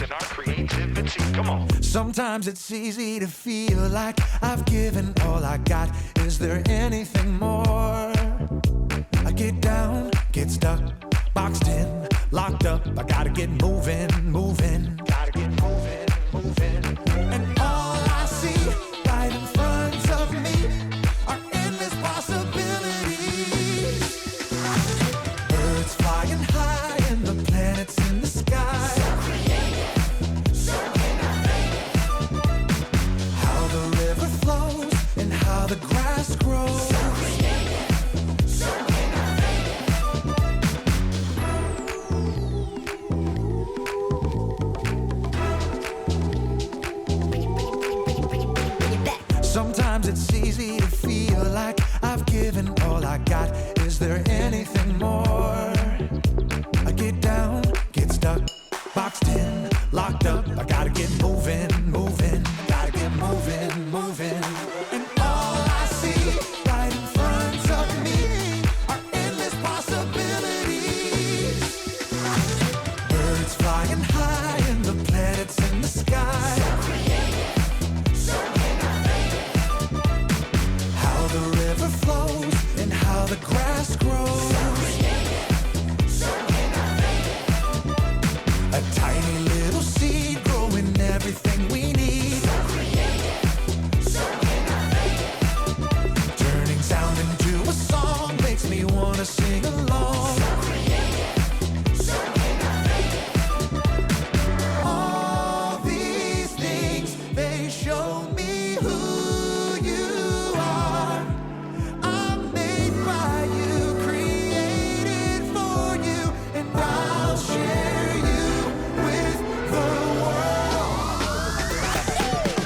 in our creativity. Come on. Sometimes it's easy to feel like I've given all I got. Is there anything more? I get down, get stuck, boxed in, locked up. I gotta get moving, moving. Gotta get moving, moving. And all I see right in front of me are endless possibilities. Birds flying high and the planets in the sky. So creative, so innovative. How the river flows and how the grass grows. So creative, so innovative. Bring it back. Sometimes it's easy to feel like I've given all I got. Is there anything more? I get down, get stuck, boxed in, locked up. I gotta get moving, moving. Gotta get moving, moving. And all I see right in front of me are endless possibilities. Birds flying high and the planets in the sky. So creative, so innovative. How the river flows and how the grass grows. So creative, so innovative. A tiny little seed growing everything we need. So creative, so innovative. Turning sound into a song makes me wanna sing along. So creative, so innovative. All these things, they show me who you are. I'm made by you, created for you, and I'll share you with the world.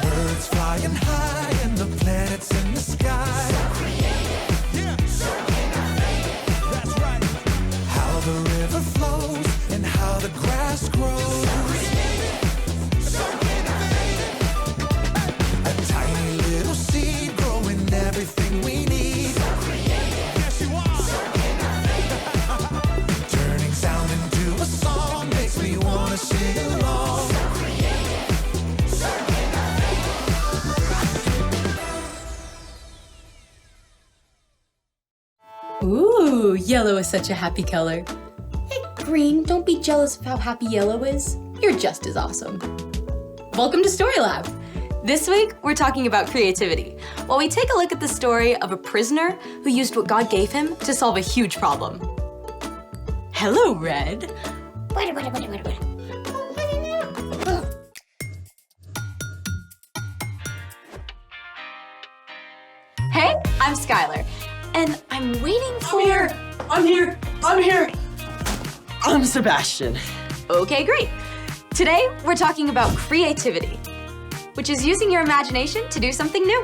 Birds flying high and the planets in the sky. So creative, so innovative. That's right. How the river flows and how the grass grows. So innovative. A tiny little seed growing everything we need. So creative, Yes, you are. so innovative. Turning sound into a song makes me wanna sing along. So creative, so innovative. Ooh, yellow is such a happy color. Hey, green, don't be jealous of how happy yellow is. You're just as awesome. Welcome to Story Lab. This week, we're talking about creativity, while we take a look at the story of a prisoner who used what God gave him to solve a huge problem. Hello, Red. Wait. Hey, I'm Skylar, and I'm waiting for... I'm here. I'm Sebastian. Okay, great. Today, we're talking about creativity, which is using your imagination to do something new.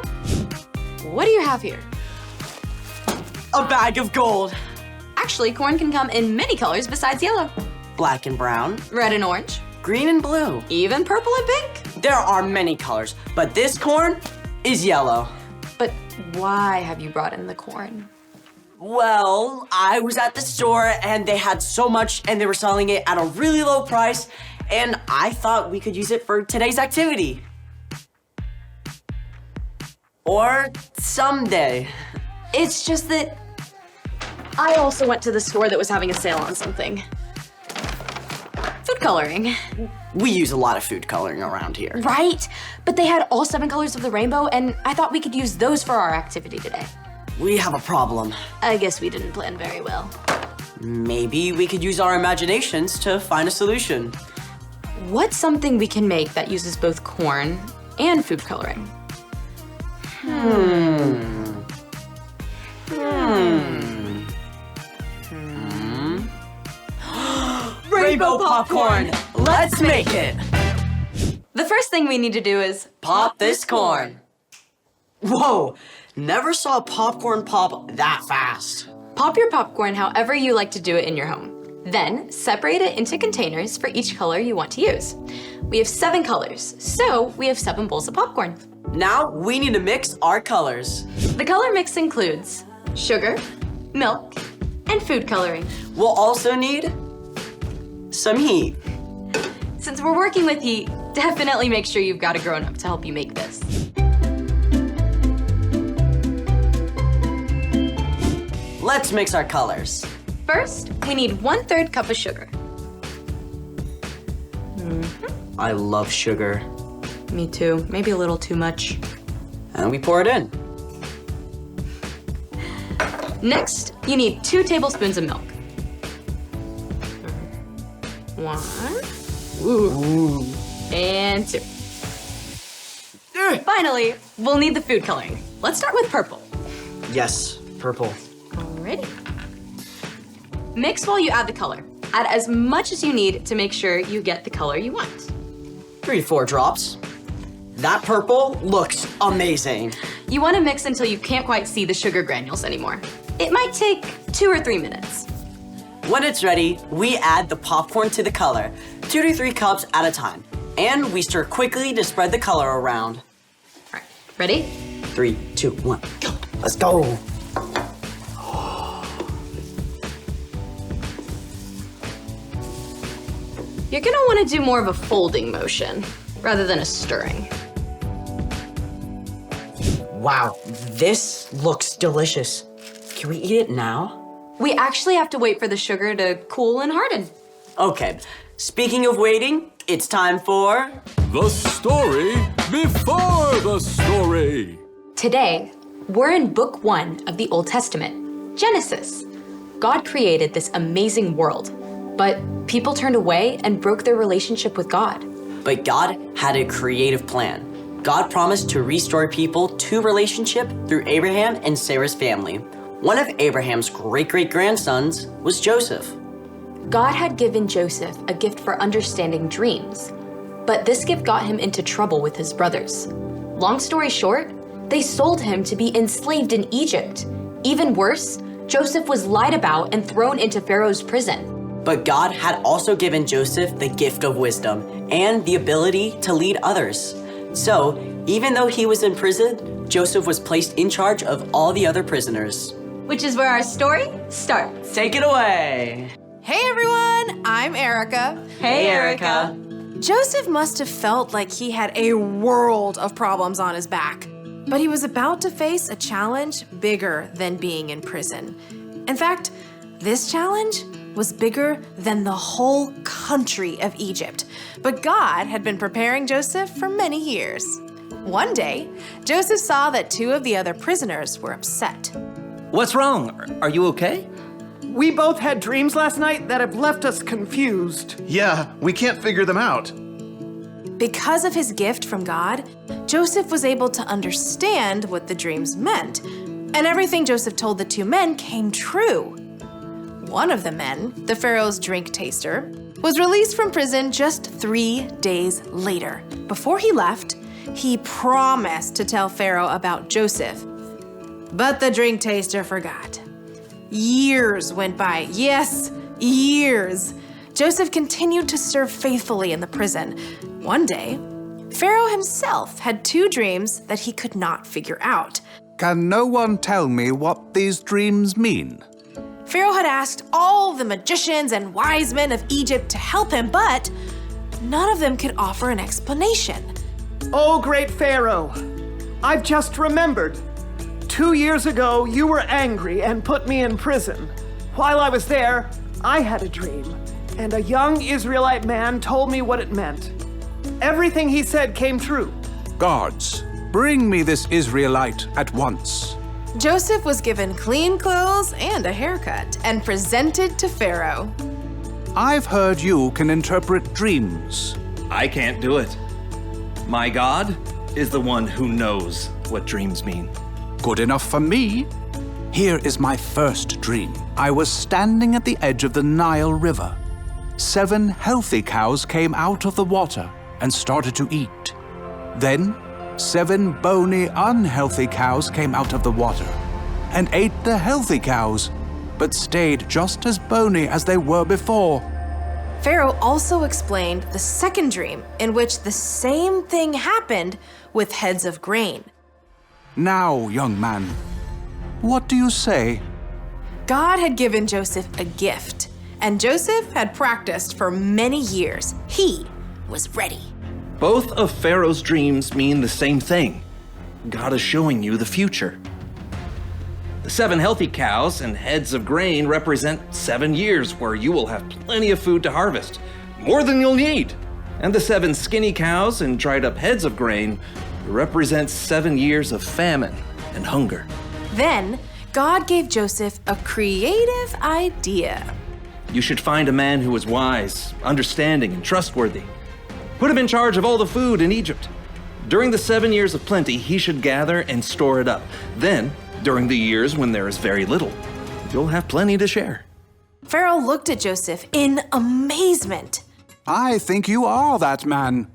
What do you have here? A bag of gold. Actually, corn can come in many colors besides yellow. Black and brown. Red and orange, Green and blue. even purple and pink. There are many colors, but this corn is yellow. But why have you brought in the corn? Well, I was at the store and they had so much and they were selling it at a really low price, and I thought we could use it for today's activity. Or someday. It's just that I also went to the store that was having a sale on something. Food coloring. We use a lot of food coloring around here. Right? But they had all 7 colors of the rainbow, and I thought we could use those for our activity today. We have a problem. I guess we didn't plan very well. Maybe we could use our imaginations to find a solution. What's something we can make that uses both corn and food coloring? Rainbow popcorn! Let's make it! The first thing we need to do is Pop this corn. Whoa, never saw popcorn pop that fast. pop your popcorn however you like to do it in your home. Then separate it into containers for each color you want to use. We have 7 colors, so we have 7 bowls of popcorn. Now we need to mix our colors. The color mix includes sugar, milk, and food coloring. We'll also need some heat. since we're working with heat, definitely make sure you've got a grown-up to help you make this. Let's mix our colors. First, we need 1/3 cup of sugar. I love sugar. Me too, maybe a little too much. And we pour it in. Next, you need 2 tablespoons of milk. 1. Ooh. And 2. Finally, we'll need the food coloring. Let's start with purple. Yes, purple. Alrighty. Mix while you add the color. Add as much as you need to make sure you get the color you want. 3 to 4 drops. That purple looks amazing. You want to mix until you can't quite see the sugar granules anymore. It might take 2 or 3 minutes. When it's ready, we add the popcorn to the color, 2 to 3 cups at a time. And we stir quickly to spread the color around. All right, ready? 3, 2, 1, go. Let's go. You're gonna want to do more of a folding motion rather than a stirring. Wow, this looks delicious. Can we eat it now? We actually have to wait for the sugar to cool and harden. Okay, speaking of waiting, it's time for... The story before the story. Today, we're in book 1 of the Old Testament, Genesis. God created this amazing world, but people turned away and broke their relationship with God. But God had a creative plan. God promised to restore people to relationship through Abraham and Sarah's family. One of Abraham's great-great-grandsons was Joseph. God had given Joseph a gift for understanding dreams, but this gift got him into trouble with his brothers. Long story short, they sold him to be enslaved in Egypt. Even worse, Joseph was lied about and thrown into Pharaoh's prison. But God had also given Joseph the gift of wisdom and the ability to lead others. So, even though he was in prison, Joseph was placed in charge of all the other prisoners. Which is where our story starts. Take it away. Hey everyone, I'm Erica. Hey, Erica. Joseph must have felt like he had a world of problems on his back, but he was about to face a challenge bigger than being in prison. In fact, this challenge was bigger than the whole country of Egypt, but God had been preparing Joseph for many years. One day, Joseph saw that 2 of the other prisoners were upset. What's wrong? Are you okay? We both had dreams last night that have left us confused. Yeah, we can't figure them out. Because of his gift from God, Joseph was able to understand what the dreams meant, and everything Joseph told the 2 men came true. One of the men, the Pharaoh's drink taster, was released from prison just 3 days later. Before he left, he promised to tell Pharaoh about Joseph. But the drink taster forgot. Years went by. Yes, years. Joseph continued to serve faithfully in the prison. One day, Pharaoh himself had 2 dreams that he could not figure out. Can no one tell me what these dreams mean? Pharaoh had asked all the magicians and wise men of Egypt to help him, but none of them could offer an explanation. Oh, great Pharaoh, I've just remembered. 2 years ago, you were angry and put me in prison. While I was there, I had a dream, and a young Israelite man told me what it meant. Everything he said came true. Guards, bring me this Israelite at once. Joseph was given clean clothes and a haircut and presented to Pharaoh. I've heard you can interpret dreams. I can't do it. My God is the one who knows what dreams mean. Good enough for me. Here is my first dream. I was standing at the edge of the Nile River. 7 healthy cows came out of the water and started to eat. Then 7 bony, unhealthy cows came out of the water and ate the healthy cows, but stayed just as bony as they were before. Pharaoh also explained the second dream, in which the same thing happened with heads of grain. Now, young man, what do you say? God had given Joseph a gift, and Joseph had practiced for many years. He was ready. Both of Pharaoh's dreams mean the same thing. God is showing you the future. The 7 healthy cows and heads of grain represent 7 years where you will have plenty of food to harvest, more than you'll need. And the 7 skinny cows and dried up heads of grain represent 7 years of famine and hunger. Then, God gave Joseph a creative idea. You should find a man who is wise, understanding, and trustworthy. Put him in charge of all the food in Egypt. During the 7 years of plenty, he should gather and store it up. Then, during the years when there is very little, you'll have plenty to share. Pharaoh looked at Joseph in amazement. I think you are that man.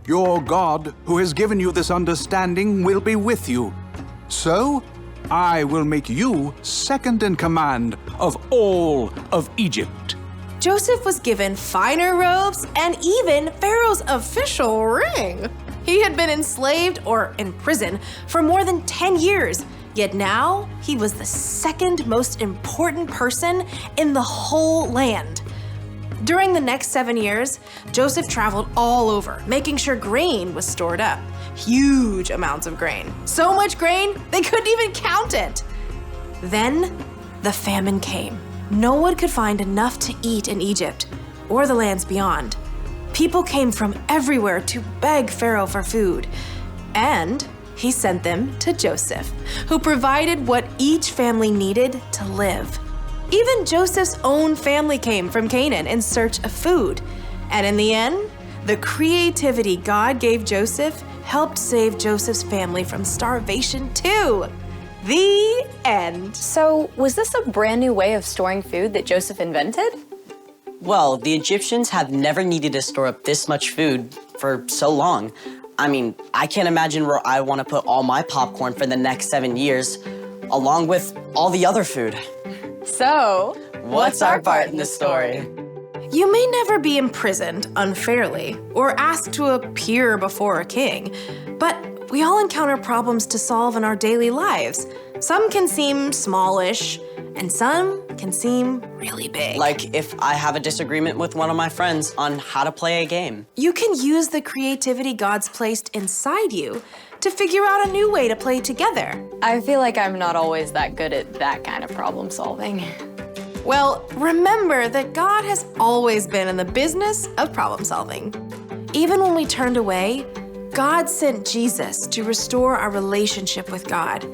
Your God, who has given you this understanding, will be with you. So, I will make you second in command of all of Egypt. Joseph was given finer robes and even Pharaoh's official ring. He had been enslaved or in prison for more than 10 years, yet now he was the second most important person in the whole land. During the next 7 years, Joseph traveled all over, making sure grain was stored up. Huge amounts of grain. So much grain, they couldn't even count it. Then, the famine came. No one could find enough to eat in Egypt or the lands beyond. People came from everywhere to beg Pharaoh for food. And he sent them to Joseph, who provided what each family needed to live. Even Joseph's own family came from Canaan in search of food. And in the end, the creativity God gave Joseph helped save Joseph's family from starvation too. The end. So, was this a brand new way of storing food that Joseph invented? Well, the Egyptians have never needed to store up this much food for so long. I mean, I can't imagine where I want to put all my popcorn for the next 7 years, along with all the other food. So, What's our part in the story? You may never be imprisoned unfairly or asked to appear before a king, but we all encounter problems to solve in our daily lives. Some can seem smallish, and some can seem really big. Like if I have a disagreement with one of my friends on how to play a game. You can use the creativity God's placed inside you to figure out a new way to play together. I feel like I'm not always that good at that kind of problem solving. Well, remember that God has always been in the business of problem solving. Even when we turned away, God sent Jesus to restore our relationship with God.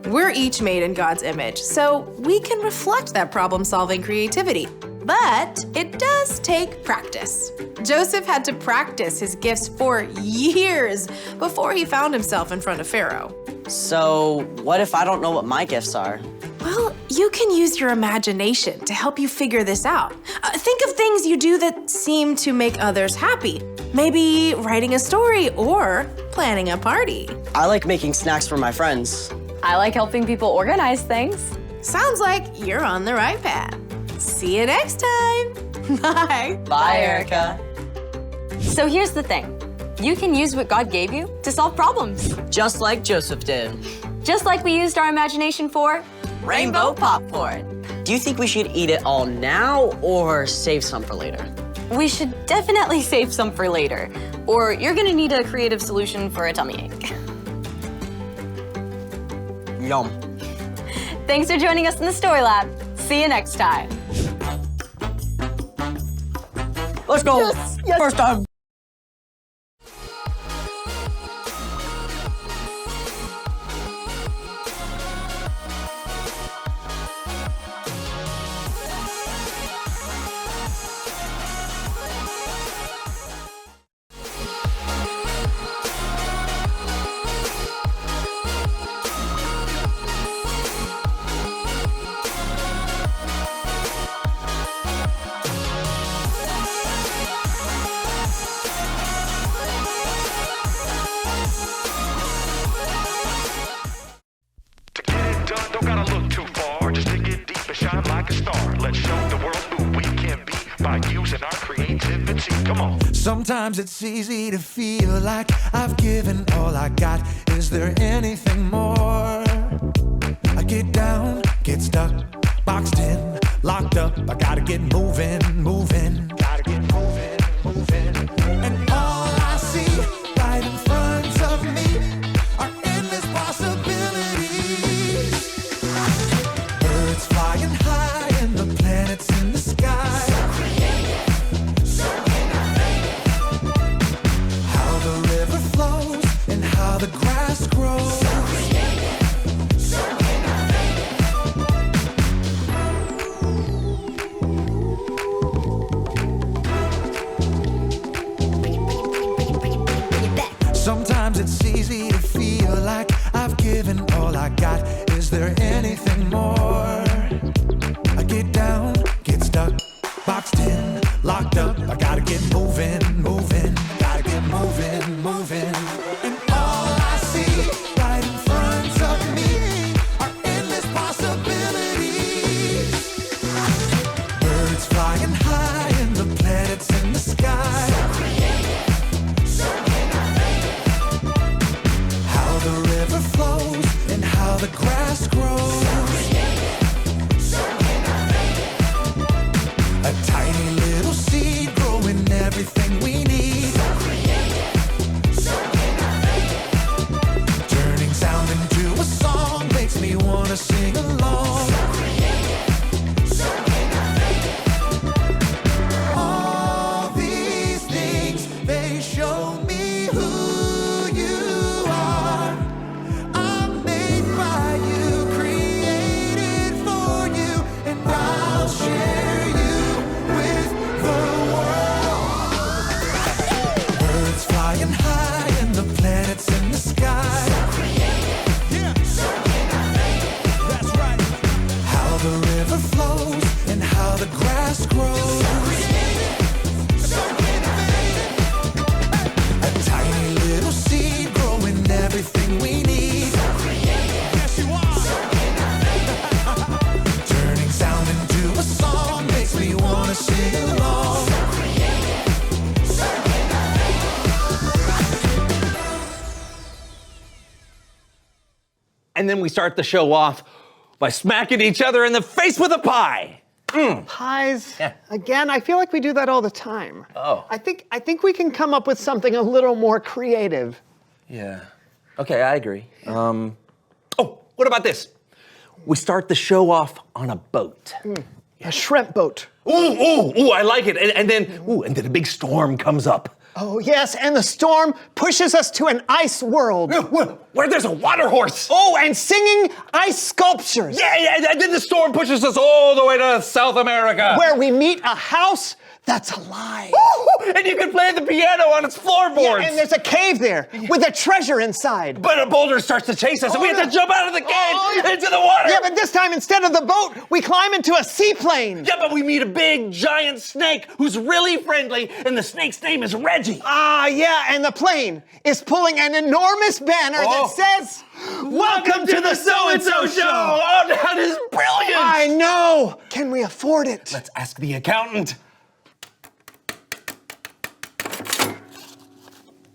We're each made in God's image, so we can reflect that problem-solving creativity. But it does take practice. Joseph had to practice his gifts for years before he found himself in front of Pharaoh. So, what if I don't know what my gifts are? Well, you can use your imagination to help you figure this out. Think of things you do that seem to make others happy. Maybe writing a story or planning a party. I like making snacks for my friends. I like helping people organize things. Sounds like you're on the right path. See you next time. Bye. Bye, Erica. So here's the thing. You can use what God gave you to solve problems. Just like Joseph did. Just like we used our imagination for Rainbow popcorn. Do you think we should eat it all now or save some for later? We should definitely save some for later, or you're gonna need a creative solution for a tummy ache. Yum. Thanks for joining us in the Story Lab. See you next time. Let's go. Yes. First time. Don't gotta look too far, just dig it deep and shine like a star. Let's show the world who we can be by using our creativity. Come on. Sometimes it's easy to feel like I've given all I got. Is there anything more? I get down, get stuck, boxed in, locked up. I gotta get moving, moving. Gotta get moving. moving. And all I see right in front of me are endless possibilities. Birds flying high and the planets in the sky. So creative, so innovative. How the river flows and how the grass grows. So creative, so innovative. Bring it back. Sometimes it's easy to feel like I've given all I got. Is there anything more? I get down, get stuck, boxed in, locked up. I gotta get moving, moving. I gotta get moving, moving. And all I see right in front of me are endless possibilities. Birds flying high and the planets in the sky. So innovative. How the river flows and how the grass grows. So innovative. A tiny little seed growing everything we need. So innovative. Turning sound into a song makes me wanna sing along. So innovative. All these things, they show me who you are. I'm made by you, created for you, and I'll share you with the world. Birds flying high and the planets in the sky. Yeah. So innovative. That's right. How the river flows and how the grass grows. So innovative. A tiny little seed growing everything we need. Yes, you are. Turning sound into a song makes me wanna sing along. And then we start the show off by smacking each other in the face with a pie. Pies. Yeah. Again, I feel like we do that all the time. Oh. I think we can come up with something a little more creative. Yeah. Okay, I agree. Oh, what about this? We start the show off on a boat. A shrimp boat. Ooh, I like it. And then a big storm comes up. Oh, yes, and the storm pushes us to an ice world. Where there's a water horse. Oh, and singing ice sculptures. Yeah, and then the storm pushes us all the way to South America. Where we meet a house that's alive. Woo! And you can play the piano on its floorboards. Yeah, and there's a cave there with a treasure inside. But a boulder starts to chase us, and we have to jump out of the cave into the water. Yeah, but this time, instead of the boat, we climb into a seaplane. Yeah, but we meet a big, giant snake who's really friendly, and the snake's name is Reggie. Ah, yeah, and the plane is pulling an enormous banner that says, "Welcome to the So&So show." Oh, that is brilliant. I know. Can we afford it? Let's ask the accountant.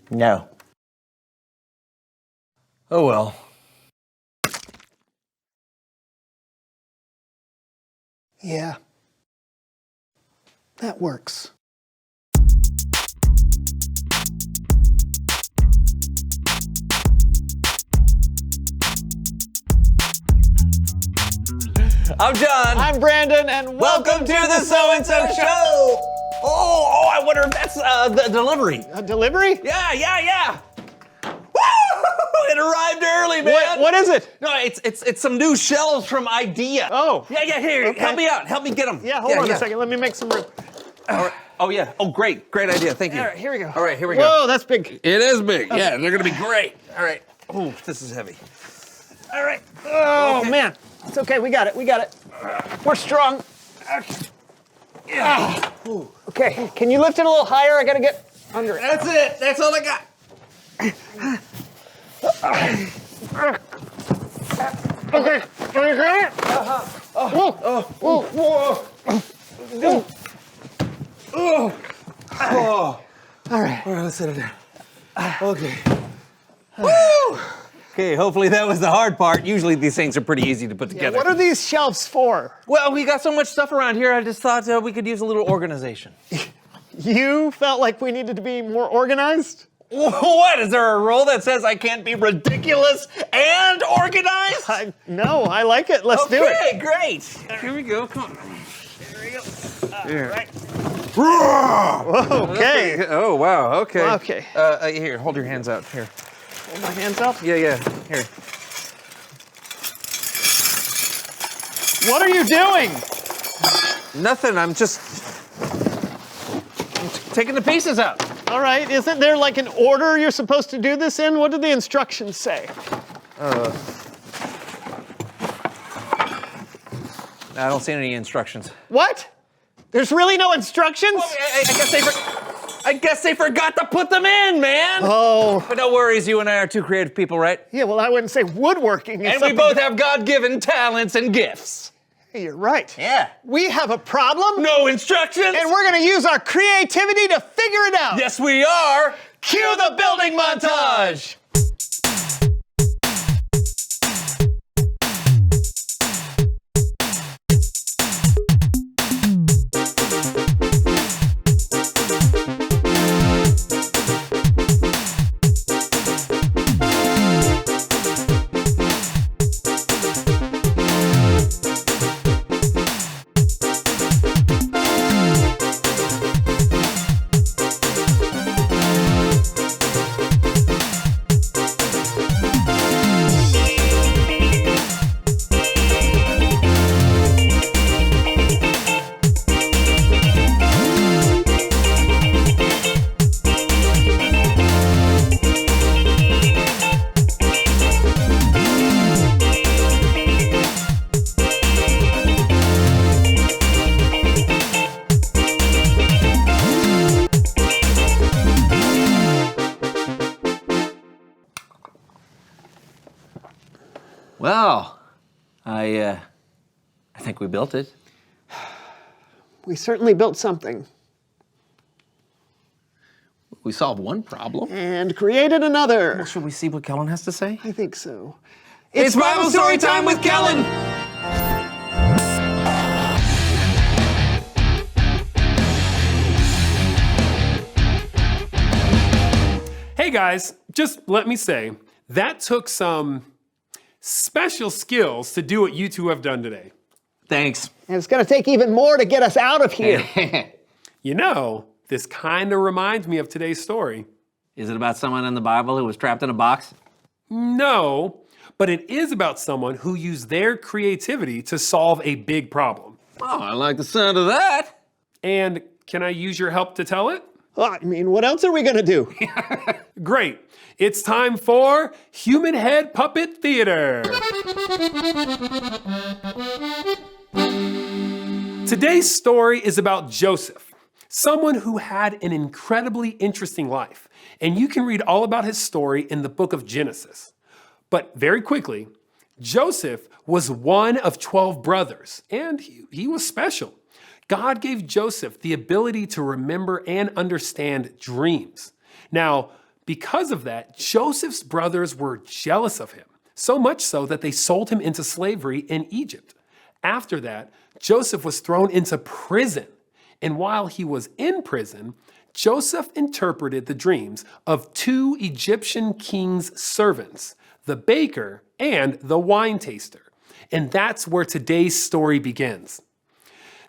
No. Oh well. Yeah. That works. I'm John. I'm Brandon, and welcome to the So&So show. Oh, I wonder if that's the delivery. A delivery? Yeah. Woo! It arrived early, man. What is it? No, it's some new shells from Idea. Oh. Yeah, here. Okay. Help me out. Help me get them. Yeah, hold on a second. Let me make some room. All right. Oh, yeah. Oh, great idea. Thank you. All right, here we go. All right, here we go. Whoa, that's big. It is big. Yeah, they're gonna be great. All right. Oh, this is heavy. All right. Oh, Okay. man. It's okay. We got it. We're strong. Yeah. Okay. Can you lift it a little higher? I got to get under it. That's it. That's all I got. Okay. Are you got it? Oh. All right. All right, let's set it down. Okay. Woo! Okay, hopefully that was the hard part. Usually these things are pretty easy to put together. What are these shelves for? Well, we got so much stuff around here, I just thought we could use a little organization. You felt like we needed to be more organized? What? Is there a rule that says I can't be ridiculous and organized? No, I like it. Let's do it. Okay, great. Here we go. Come on. There we go. Right. Whoa, okay. Oh, wow. Okay. Okay. Here, hold your hands out. Here. Hold my hands up. Yeah. Here. What are you doing? Nothing. I'm taking the pieces out. All right. Isn't there like an order you're supposed to do this in? What do the instructions say? I don't see any instructions. What? There's really no instructions? Well, I guess they forgot to put them in, man. Oh. But no worries, you and I are two creative people, right? Yeah, well, I wouldn't say woodworking is And we something both have God-given talents and gifts. Hey, you're right. Yeah. We have a problem. No instructions. And we're going to use our creativity to figure it out. Yes, we are. Cue the building montage. Well, I think we built it. We certainly built something. We solved one problem. And created another. Well, should we see what Kellen has to say? I think so. It's Bible Story Time with Kellen! Hey guys, just let me say, that took some special skills to do what you two have done today. Thanks. And it's going to take even more to get us out of here. You know, this kind of reminds me of today's story. Is it about someone in the Bible who was trapped in a box? No, but it is about someone who used their creativity to solve a big problem. Oh, I like the sound of that. And can I use your help to tell it? Well, I mean, what else are we going to do? Great. It's time for Human Head Puppet Theater. Today's story is about Joseph, someone who had an incredibly interesting life. And you can read all about his story in the book of Genesis. But very quickly, Joseph was one of 12 brothers, and he was special. God gave Joseph the ability to remember and understand dreams. Now, because of that, Joseph's brothers were jealous of him, so much so that they sold him into slavery in Egypt. After that, Joseph was thrown into prison. And while he was in prison, Joseph interpreted the dreams of two Egyptian king's servants, the baker and the wine taster. And that's where today's story begins.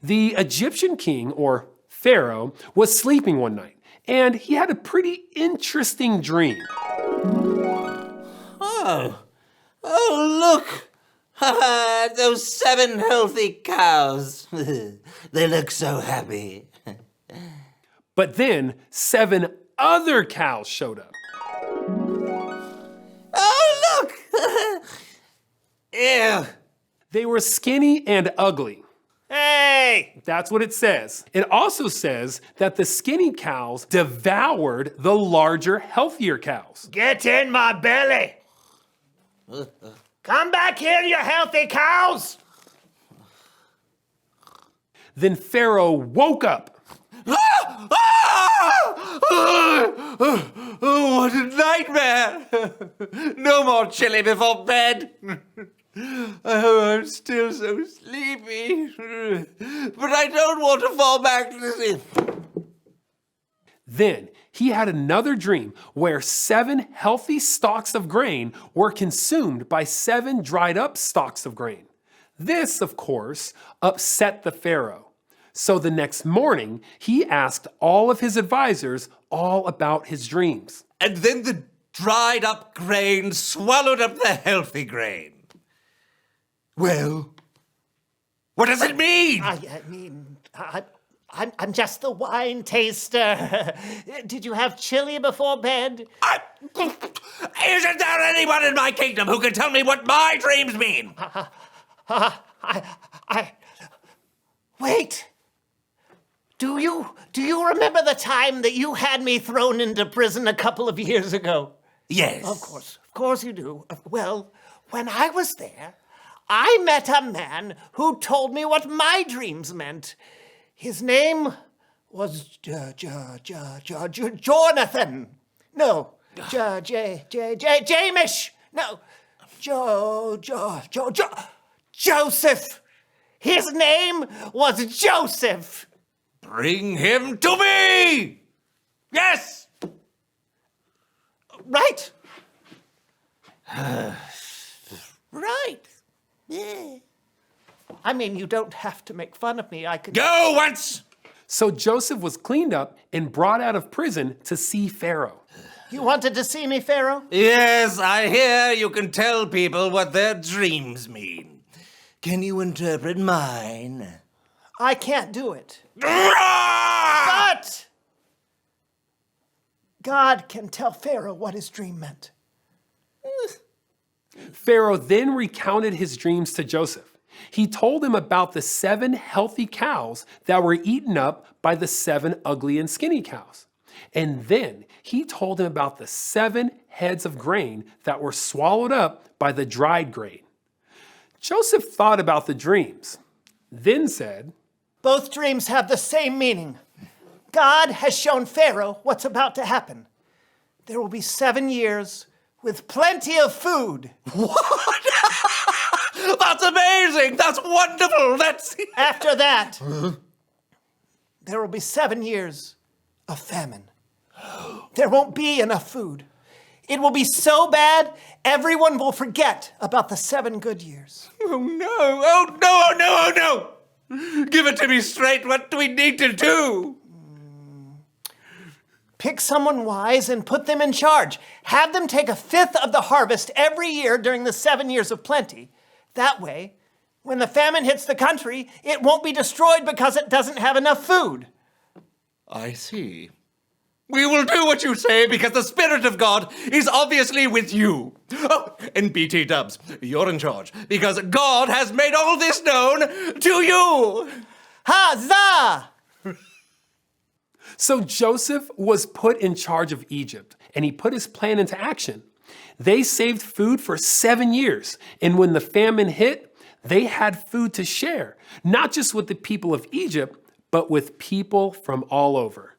The Egyptian king, or Pharaoh, was sleeping one night, and he had a pretty interesting dream. Oh, look! Those 7 healthy cows. They look so happy. But then 7 other cows showed up. Oh, look! Ew. They were skinny and ugly. Hey! That's what it says. It also says that the skinny cows devoured the larger, healthier cows. Get in my belly! Come back here, you healthy cows! Then Pharaoh woke up. Oh, what a nightmare! No more chili before bed. Oh, I'm still so sleepy. But I don't want to fall back to sleep. Then he had another dream where 7 healthy stalks of grain were consumed by 7 dried up stalks of grain. This, of course, upset the Pharaoh. So the next morning, he asked all of his advisors all about his dreams. And then the dried up grain swallowed up the healthy grain. Well, what does it mean? I'm just the wine taster. Did you have chili before bed? Isn't there anyone in my kingdom who can tell me what my dreams mean? Wait. Do you remember the time that you had me thrown into prison a couple of years ago? Yes. Of course you do. Well, when I was there, I met a man who told me what my dreams meant. His name was Jonathan. No, Jamish. No, Joseph. His name was Joseph. Bring him to me! Yes! Right. Right. Yeah. I mean, you don't have to make fun of me. I could go once. So Joseph was cleaned up and brought out of prison to see Pharaoh. You wanted to see me, Pharaoh? Yes, I hear you can tell people what their dreams mean. Can you interpret mine? I can't do it. But God can tell Pharaoh what his dream meant. Pharaoh then recounted his dreams to Joseph. He told him about the 7 healthy cows that were eaten up by the 7 ugly and skinny cows. And then he told him about the 7 heads of grain that were swallowed up by the dried grain. Joseph thought about the dreams, then said, both dreams have the same meaning. God has shown Pharaoh what's about to happen. There will be 7 years with plenty of food. What? That's amazing! That's wonderful! After that, there will be 7 years of famine. There won't be enough food. It will be so bad, everyone will forget about the 7 good years. Oh no! Oh no! Oh no! Oh no! Give it to me straight. What do we need to do? Pick someone wise and put them in charge. Have them take 1/5 of the harvest every year during the 7 years of plenty. That way, when the famine hits the country, it won't be destroyed because it doesn't have enough food. I see. We will do what you say because the Spirit of God is obviously with you. Oh, and BT Dubs, you're in charge because God has made all this known to you. Huzzah! So Joseph was put in charge of Egypt, and he put his plan into action. They saved food for 7 years, and when the famine hit, they had food to share, not just with the people of Egypt, but with people from all over.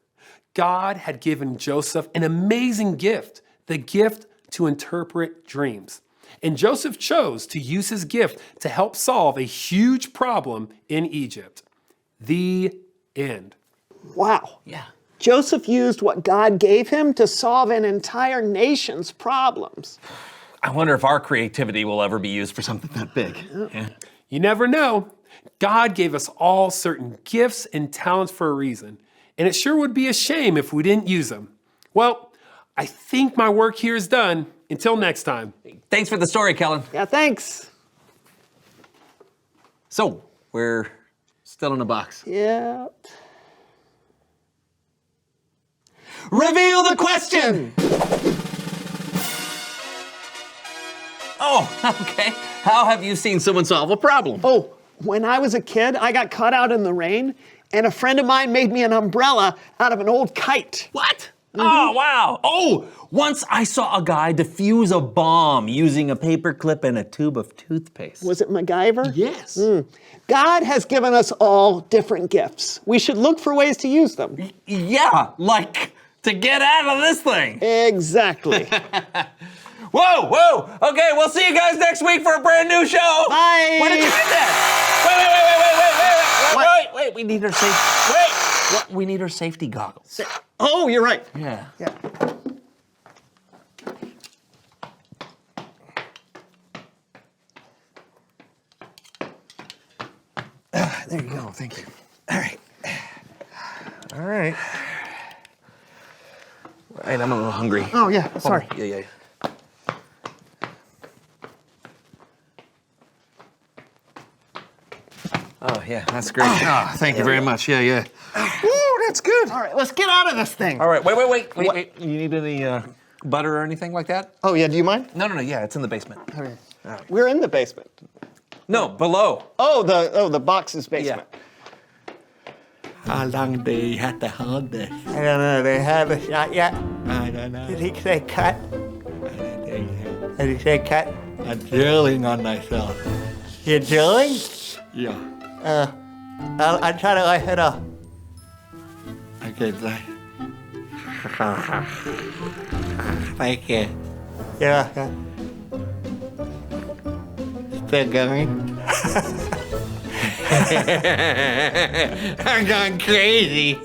God had given Joseph an amazing gift, the gift to interpret dreams. And Joseph chose to use his gift to help solve a huge problem in Egypt. The end. Wow. Yeah. Joseph used what God gave him to solve an entire nation's problems. I wonder if our creativity will ever be used for something that big. Yeah. You never know. God gave us all certain gifts and talents for a reason, and it sure would be a shame if we didn't use them. Well, I think my work here is done. Until next time. Thanks for the story, Kellen. Yeah, thanks. So, we're still in a box. Yeah. Reveal the question! Oh, okay. How have you seen someone solve a problem? Oh, when I was a kid, I got caught out in the rain, and a friend of mine made me an umbrella out of an old kite. What? Oh, wow. Oh, once I saw a guy defuse a bomb using a paper clip and a tube of toothpaste. Was it MacGyver? Yes. God has given us all different gifts. We should look for ways to use them. Yeah, like to get out of this thing. Exactly. Whoa, whoa. Okay, we'll see you guys next week for a brand new show. Bye. When did you get that? Wait, we need her to say, wait. What? We need our safety goggles. Oh, you're right. Yeah. Yeah. There you go. Thank you. All right. All right. Right, I'm a little hungry. Oh, yeah. Sorry. Yeah. Oh, yeah, that's great. Oh, thank you very much. Yeah. Woo, that's good. All right, let's get out of this thing. All right, wait. You need any butter or anything like that? Oh, yeah. Do you mind? No, yeah, it's in the basement. Okay. We're in the basement. No, below. Oh, the box's basement. How long do you have to hold this? I don't know. They haven't shot yet. I don't know. Did he say cut? Did he say cut? I'm drilling on myself. You're drilling? Yeah. I'll try to light it up. Okay, thank you. Yeah. Still going? I'm going crazy.